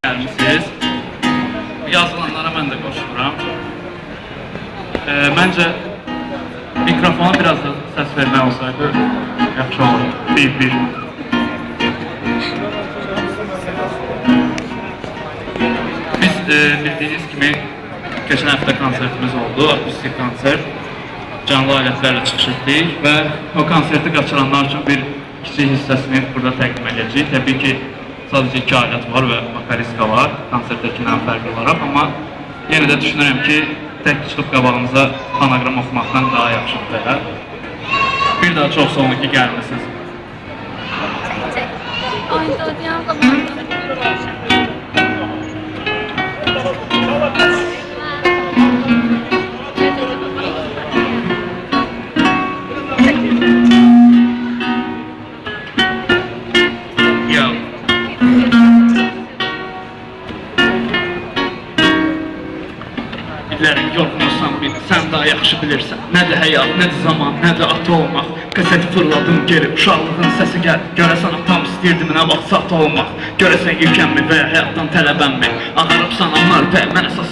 Gəlmişsiniz. Yazılanlara mən də qoşuluram. Məncə mikrofona biraz da səs vermək olsaydı yaxşı olur. Bir. Biz bildiyiniz kimi keçən həftə konsertimiz oldu, akustik konsert. Canlı alətlərlə çıxış etdik və o konserti qaçıranlar üçün bir kiçik hissəsini burada təqdim edəcəyik. Təbii ki, sadəcə 2 alət var və vokalistka var, konsertdəkindən fərqli olaraq, amma yenə də düşünürəm ki, tək çıxıb qabağımıza fonoqram oxumaqdan daha yaxşıdır. Bir daha çox sağ olun ki, gəlmişsiniz. Billərin yorğunusan bil, sən daha yaxşı bilirsən. Nədir həyat, nədir zaman, nədir ata olmaq. Qəsəti fırladım geri, uşaqlığın səsi gəl. Görəsən atam istəyirdi mənə vaxt ata olmaq. Görəsən yükənmi və həyatdan tələbənmi. Ağarıbsan anlar və mən əsas